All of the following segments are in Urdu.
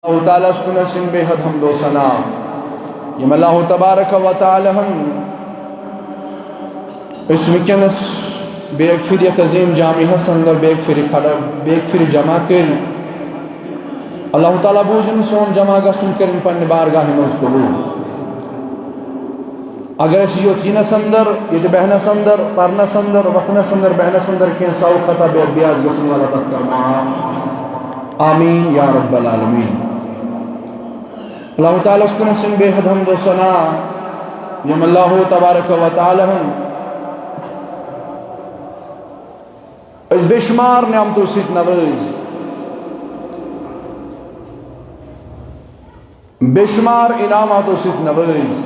اللہ تعالیٰ سکن سن بے حد حمد و ثنا یم اللہ تبارک و تعالی ہم اس وکنس بیک پھر عظیم جامعہ سندر بیک پھر جمع کر اللہ تعالیٰ بوزن سون جمع گسن کرن پنہ بارگاہ مز قبول اگر اس یوت ینس اندر یہ بہنس اندر prince another وقنس another بہنس another can سو خطا بیاز گسن والا تت کر معاف آمین یا رب العالمین اللہ تعالیٰ اس کو سن بے حد حمد و ثنا یم اللہ تبارک و تعالی ہم اس بے شمار نعمتوں سے نواز بے شمار انعاماتوں سے نواز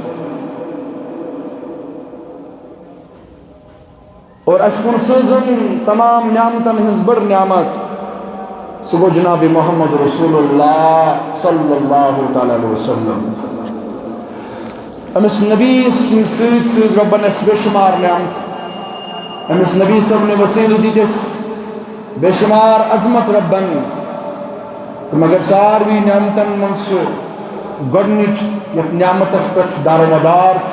اور اس کن سوزن تمام نعمتن ہنز بڑ نعمت سگو جناب محمد رسول اللہ صلی اللہ علیہ وسلم امس نبی سید ربن اس بے شمار نعمت امس نبی صاحب نے وسیل دیتس بے شمار عظمت ربن تو مگر ساروی نعمتن منس گڈنچ یک نعمت اس پٹ دار و مدار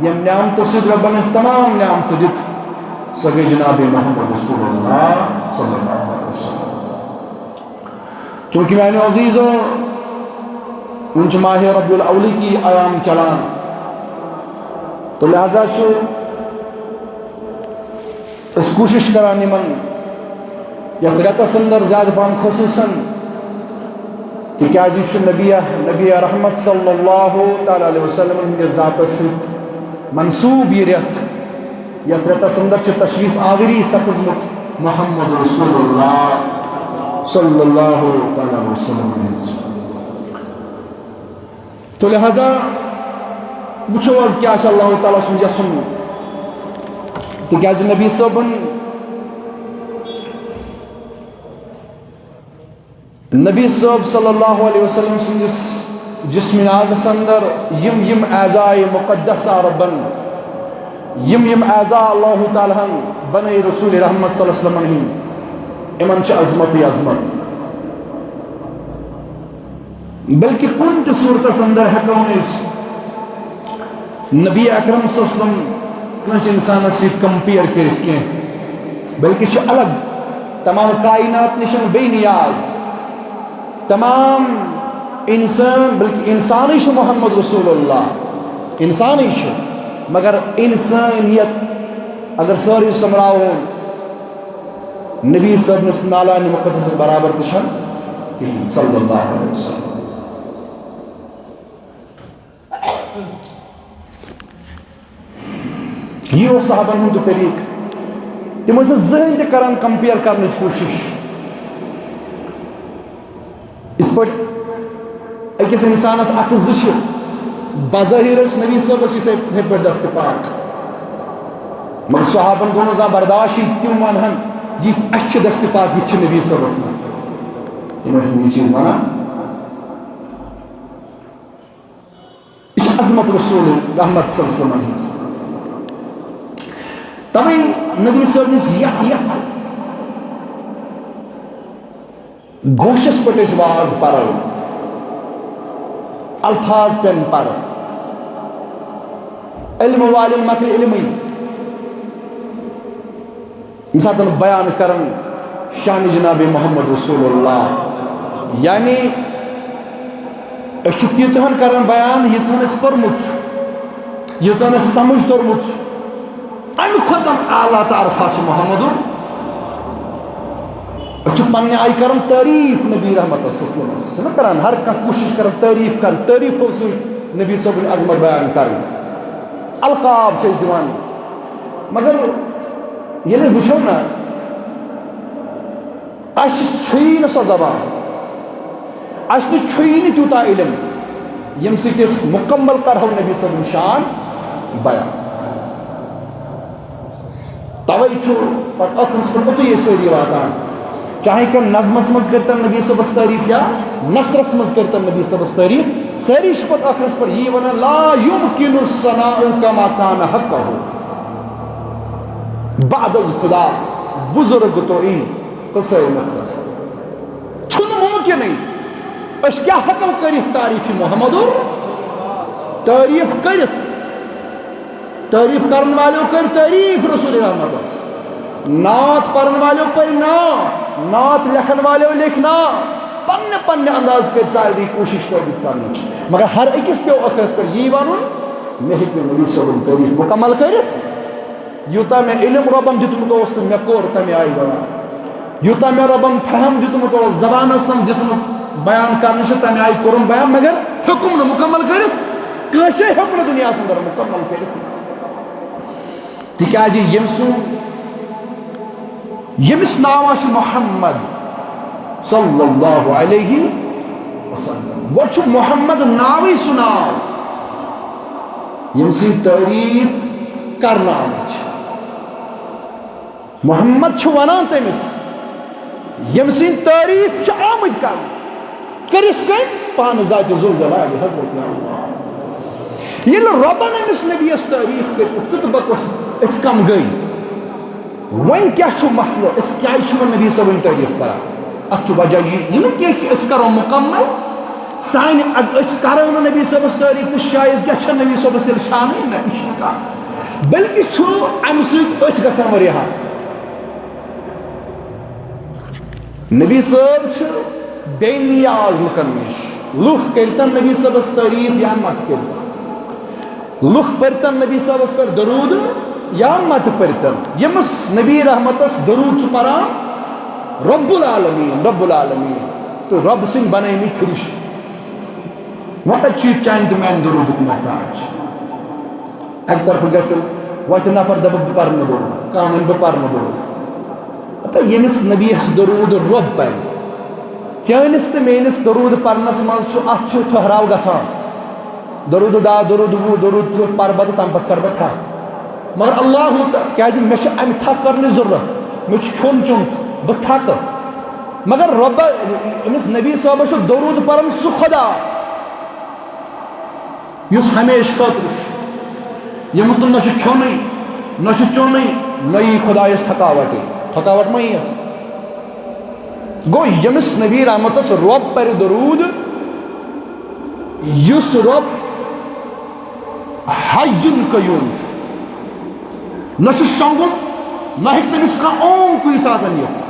یم نعمت سید ربن اس تمام نعمت دیت سگے جناب محمد رسول اللہ صلی اللہ علیہ وسلم چونکہ میں نے عزیزوں انچ ماہ ربی الاولی کی ایام چلان تو لہذا چھو اس کوشش کرانی من یا رتس اندر زیادہ پان خصوصاً تکیازی چھو نبی رحمت صلی اللہ علیہ وسلم ہندی ذات سید منصوب یہ رت یا رتس اندر چھو تشریف آوری سپزمت محمد رسول اللہ صلی اللہ علیہ وسلم تو لہذا وچھو از کیا اللہ تعالیٰ سن یسن تو کیا نبی صاحبن نبی صاحب صلی اللہ علیہ وسلم سن جسم ناز اندر یم اعزاء مقدسہ ربن یم اعزاء اللہ تعالیٰ بنی رسول رحمت صلی اللہ علیہ وسلم امن چھ عظمت عظمت بلکہ کنت صورت اندر ہکون اس نبی اکرم صلی اللہ علیہ وسلم کنس انسان سید کمپیر کرت کے بلکہ چھ الگ تمام کائنات نشن بے نیاز تمام انسان بلکہ انسانی چھ محمد رسول اللہ انسانی چھ مگر انسانیت اگر ساری سمراؤن نبی صاحب نے نالان مقدس برابر تشن تین صلی اللہ علیہ وسلم یہ وہ صحابہ ہوں تو طریق تم اسے ذہن تے کرن کمپیر کرنے کوشش اس پر ایک انسان اس اکھ زش بظاہر اس نبی صاحب اس پر دست پاک مگر صحابہ کو نزا برداشت تم منہن یہ اچھ دست پاک یہ نبی صلی اللہ علیہ وسلم یہ چیز مانا یہ عظمت رسول رحمت صلی اللہ علیہ وسلم تمہیں نبی صلی اللہ علیہ وسلم گوشس پٹ اس واز پر الفاظ پین پر علم والن مکل علمی مثلا بیان کرن شان جناب محمد رسول اللہ یعنی اشک یہ چہن کرن بیان یہ چہن اس پرمت یہ چہن اس سمجھ ترمت ام ختم اعلیٰ تعرفات محمد اشک پنہ آئی کرن تعریف نبی رحمت صلی اللہ علیہ وسلم کرن ہر کا کوشش کرن تعریف ہو سوئی نبی صلی اللہ عظمت بیان کرن القاب سے دیوان مگر یہ لئے بچھو نا اس چھوئی نا سو زبان اس چھوئی نا تیوتا علم یم سے کس مکمل کرہو نبی صلی اللہ علیہ وسلم شان بیان توائی چھو پر اکرس پر تو یہ سوری واتان چاہے کہ نظم اسمز کرتا نبی صلی اللہ علیہ وسلم تعریف یا نصر اسمز کرتا نبی صلی اللہ علیہ وسلم تعریف سیری شپت اکرس پر یہ ونا لا یمکن الصناع کما کان حقہ بعد از خدا بزرگ تو این قصہ مختصر چھن ممکن نہیں اس کیا ہکو کرت تعریف محمد تعریف کرت تعریف کرن والوں کر تعریف رسول رحمت نعت پڑھن والوں پر نعت لکھن والوں لکھ نعت پنہ پنہ انداز کر ساری کوشش تعریف کرنے مگر ہر اکس پہ اخرس پر یہ ون مے ہیکہ نبی صاحب تعریف مکمل کرت یوتا میں علم ربن دیتمت اس تو مے کور تمہ آئی بیان یوتا میں ربن فہم دیتمت اس زبان تم جسمس بیان کرنے تمہ آئی کورم بیان مگر حکم مکمل کرت کیسے حکم دنیا اندر مکمل کرت تکیازِ یمس ناو آسہِ محمد صلی اللہ علیہ وسلم گو چھُ محمد ناوی سُہ ناو یم سٕنٛدۍ تعریف کرنہٕ آمٕژ چھِ محمد چھُ ونان تٔمِس یم سٕنٛدۍ تعریف چھِ آمٕتۍ کرنہٕ کٔرِس کٔمۍ پانہٕ ذاتِ ذوالجلال حضرت اللہ ییٚلہِ رۄبن أمِس نبیَس تعریف کٔر تہٕ ژٕ تہٕ بہٕ کۄس أسۍ کم گٔے وۄنۍ کیٛاہ چھُ مسلہٕ أسۍ کیٛازِ چھِ وۄنۍ نبی صٲبٕنۍ تعریف کران اتھ چھُ وجہ یہِ نہٕ کینٛہہ کہِ أسۍ کرو مُکمل سانہِ أسۍ کرو نہٕ نبی صٲبس تعریف تہٕ شاید کیٛاہ چھےٚ نبی صٲبس تیٚلہِ شانٕے نہ یہِ چھِنہٕ کتھ بلکہِ چھُ امہِ سۭتۍ أسۍ گژھان واریاہ نبی صٲب چھِ بے نیاز لُکن نِش لُکھ کٔرتن نبی صٲبس تعریف یا مت کٔرتن لُکھ پٔرتن نبی صٲبس پٮ۪ٹھ درود یا مت پٔرتن ییٚمِس نبی رحمتس درود چھُ پران رب العالمین تو رب سن بنٲیمٕتۍ فرشتہٕ وۄنۍ چھُ یہِ چانہِ تہٕ میانہِ درودُک محتاج اکہِ طرفہٕ گژھِ وۄتھِ نفر دپہِ بہٕ پرٕ نہٕ درود کانٛہہ وَنہِ بہٕ پرٕ نہٕ درود ہتا ییٚمِس نبیَس درود رۄب پرِ چٲنِس تہٕ میٲنِس درود پرنس منٛز چھُ اتھ چھُ ٹھہراو گژھان درود دہ درود وُہ درود تٕرٛہ پرٕ بہٕ تہٕ تمہِ پتہٕ کرٕ بہٕ تھکھ مگر اللہ کیازِ مےٚ چھِ امہِ تھکھ کرنٕچ ضروٗرت مےٚ چھُ کھیوٚن چیوٚن بہٕ تھکہٕ مگر رۄب أمِس نبی صٲبس چھُ درود پران سُہ خۄدا یُس ہمیشہٕ خٲطرٕ چھُ ییٚمِس نہٕ نہ چھُ کھیوٚنُے نہ چھُ چیوٚنُے نہ یی خۄدایس تھکاوٹ ما یِیَس گوٚو ییٚمِس نبی رحمتس رۄب پرِ درود یُس رۄب حیٌ قیوٗم چھُ نہ چھُ شۄنٛگُن نہ ہیٚکہِ تٔمِس کانٛہہ اوم کُنہِ ساتہٕ یِتھ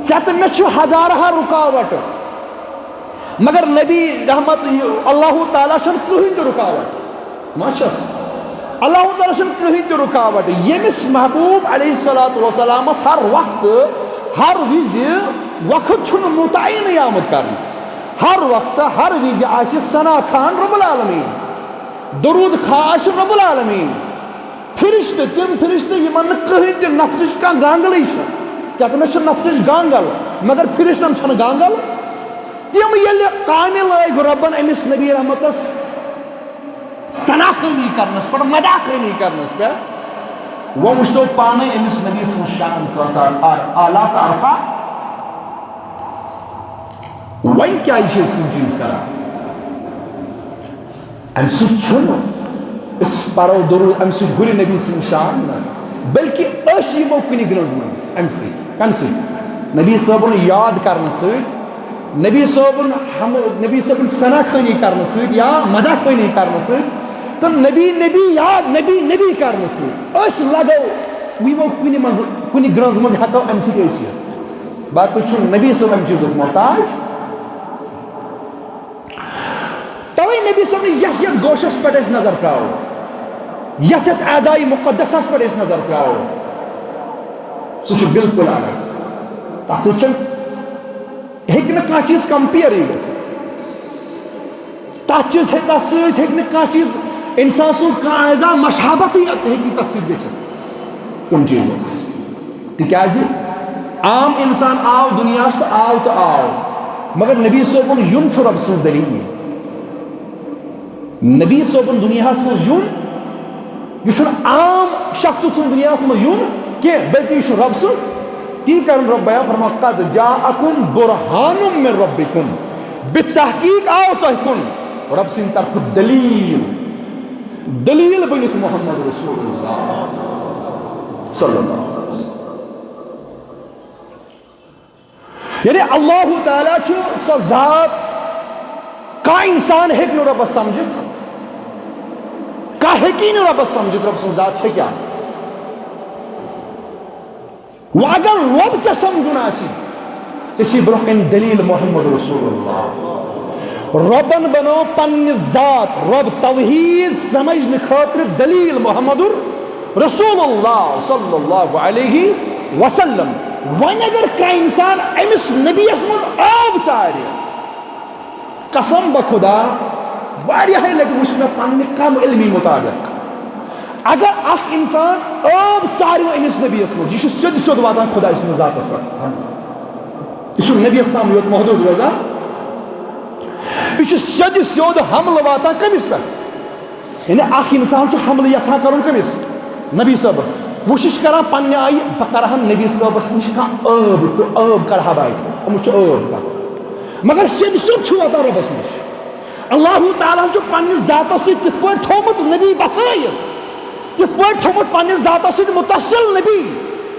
ژےٚ تہٕ مےٚ چھُ ہزارہا رُکاوٹہٕ مگر نبی رحمت اللہ تعالیٰ چھُنہٕ کٕہٕنۍ تہِ رُکاوٹ ما چھس اللہ تعالیٰ چھُنہٕ کٕہٕنۍ تہِ رُکاوٹ ییٚمِس محبوٗب علیہ الصلوۃ والسلامس ہر وقتہٕ ہر وِزِ وقت چھُنہٕ مُتعیِنٕے آمُت کرنہٕ ہر وقتہٕ ہر وِزِ آسہِ ثنا خان رب العالمیٖن درود خاص رب العالمیٖن فرشتہٕ تِم فرشتہٕ یِمن نہٕ کٕہٕنۍ تہِ نفژٕچ کانٛہہ گانگلٕے چھِ ژےٚ تہٕ مےٚ چھِ نفژٕچ گانگل مگر فرشتن چھنہٕ گانگل تِم ییٚلہِ کامہِ لٲگۍ رۄبن أمِس نبی رحمتس ثنا خٲنی کرنس پٮ۪ٹھ مداح خٲنی کرنس پٮ۪ٹھ وۄنۍ وٕچھتو پانے أمِس نبی سٕنٛز شان کۭژاہ اعلیٰ تہٕ عرفا وۄنۍ کیازِ چھِ أسۍ یِم چیٖز کران امہِ سۭتۍ چھُنہٕ أسۍ پرو درود امہِ سۭتۍ ہُرِ نبی سٕنٛز شان نہ بلکہِ أسۍ یِمو کُنہِ گرٛنٛز منٛز امہِ سۭتۍ کمہِ سۭتۍ نبی صٲبُن یاد کرنہٕ سۭتۍ نبی صٲبُن ثنا خٲنی کرنہٕ سۭتۍ یا مداح خٲنی کرنہٕ سۭتۍ تہٕ نبی یاد نبی کرنہٕ سۭتۍ أسۍ لگو یِمو کُنہِ گرٛنٛز منٛز ہٮ۪کو امہِ سۭتۍ ٲسِتھ باقٕے چھُنہٕ نبی صٲب امہِ چیٖزُک محتاج توے نبی صٲبنہِ یتھ گوشس پٮ۪ٹھ أسۍ نظر تراوو یتھ اعضایہِ مُقدسس پٮ۪ٹھ أسۍ نظر تراوو سُہ چھُ بالکل الگ تتھ سۭتۍ چھنہٕ ہیٚکہِ نہٕ کانٛہہ چیٖز کمپیرٕے گٔژھِتھ تتھ سۭتۍ ہیٚکہِ نہٕ کانٛہہ چیٖز انسان سُنٛد کانٛہہ اعضا مشابتٕے ہیٚکہِ نہٕ تتھ سۭتۍ گٔژھِتھ کُنہِ چیٖزس تِکیازِ عام انسان آو دُنیاہس تہٕ آو مگر نبی صٲبُن یُن چھُ رۄبہٕ سٕنٛز دٔلیٖل نبی صٲبُن دُنیاہس منٛز یُن یہ چھُنہٕ عام شخص سُنٛد دُنیاہس منٛز یُن کینٛہہ بلکہِ یہِ چھُ رۄب سٕنٛز تی کرن رب بیان فرما قد جاءکم برہان من ربکم بالتحقیق آو تۄہہِ کُن رب سٕنٛدِ طرفہٕ دلیٖل بٔنِتھ محمد رسول اللہ صلی اللہ علیہ وسلم یعنی اللہ تعالیٰ سو ذات کا انسان ہیک نو ربس سمجھت کا ہیکی نو ربس سمجھت رب سن ذات کیا و اگر رب چا سمجھن آسی چی برکن دلیل محمد رسول اللہ ربن بنو پن ذات رب توحید سمجھنے خاطر دلیل محمد رسول اللہ صلی اللہ علیہ وسلم ون اگر کا انسان امس نبی من آب چارے قسم بخدا واریاہ لگ وچ میں پنہ کم علمی مطابق اگر اخ انسان آب چارو امس نبی من یہ سیود سیود واتان خدا سن ذاتس پہ یہ نبی تام یوت محدود روزان یہ سیود سیود حمل واتان کمس پہ یعنی اخ انسان حمل یسان کرن کمس نبی صاحبس کوشش کران پنہ آئی بہ کرہا نبی صاحبس نش آب کڑہا بائت امس آب کر مگر سید سیود واتان ربس نش اللہ تعالیٰ پنہ ذات ست تت پہ تھومت نبی بچائت تت پہ تھومت پنہ ذات ست متصل نبی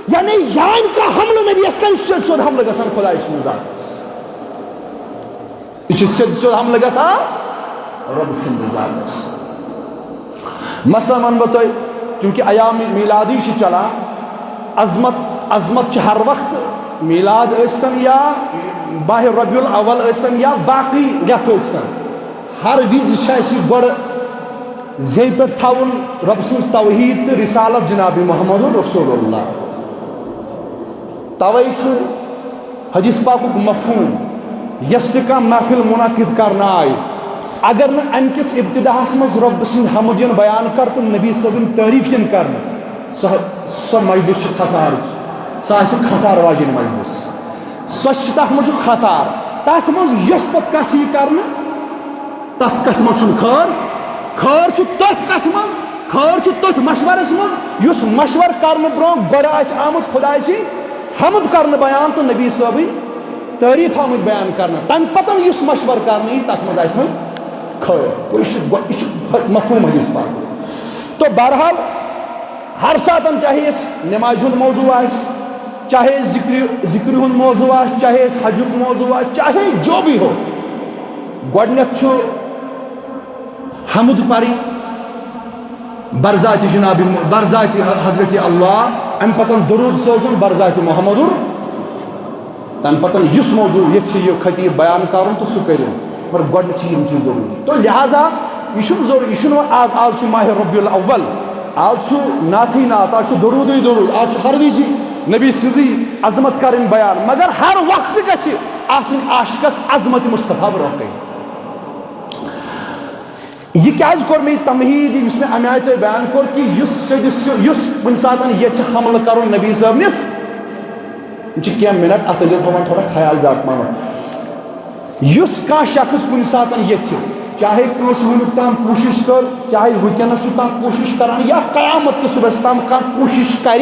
یعنی یان کا حمل نبی اس کن سید سیود حمل گژھان خدا سن ذاتس یہ سید سیود حمل گژھان رب سند ذاتس مثلا ون بہ تہ چونکہ ایام میلادی چلان عظمت ہر وقت میلاد ٲسۍتن یا باہ ربیع الاول ٲسۍتن یا باقی رٮ۪تھ ٲسۍتن ہر وز گۄڈٕ زیٚیہِ پٮ۪ٹھ تھاوُن رب سٕنٛز توحید تہٕ رسالت جناب محمد رسول اللہ توے چھُ حدیث پاکُک مفہوم یس تہِ کانٛہہ محفل منعقد کرنہٕ آیہِ اگر نہ ام کس ابتداس مز رب سن حمد ین بیان کر تو نبی صبن تعریف ین کر سو مجلس خسار سہ خسار واجن مجلس سو تک مجھ خسار تک مز یس پت کت یہ کر تت کت مز خیر تت کت مز خیر تت مشورس مز اس مشور کرنے برو گوڑ آمت خدا سن حمد کرنے بیان تو نبی صبن تعریف آمت بیان کرنا تم پتن اس مشور کرنے تت مز آس خیر مفہوم حدیث پاک تو بہرحال ہر ساتن چاہے اس نماز ہند موضوع آس چاہے ذکر ہند موضوع آس چاہے اس حجک موضوع آس چاہے جو بھی ہو گۄڈنیتھ حمد پری برذات جناب برذات حضرت اللہ ام پتن درود سوزن برذات محمد تم پتن اس موضوع یہ خطیب بیان کرن تو سہ کرن مگر گۄڈنیتھ یہ چیز ضروری تو لہذا یہ ضروری یہ آج ماہ ربیع الاول آج ناتھی نات آج درود درود آج ہر وز نبی سزی عظمت کرن بیان مگر ہر وقت گژھِ آسن عاشقس عظمت مصطفیٰ برونٛہہ کَنہِ یہ کیاز کور میں تمہید اس میں امہ آیہِ بیان کور کہ اس کُنہِ ساتن یژھِ حملہ کرن نبی صٲبنس کینٛہہ منٹ اتھ تھاوان تھوڑا خیال ذات مانو یس کانٛہہ شخص کُنہِ ساتن یژھِ چاہے کٲنٛسہِ وٕنیُک تام کوٗشش کر چاہے وٕنکٮ۪نس چھُ کانٛہہ کوٗشش کران یا قیامت کِس صُبحس تام کانٛہہ کوٗشش کرِ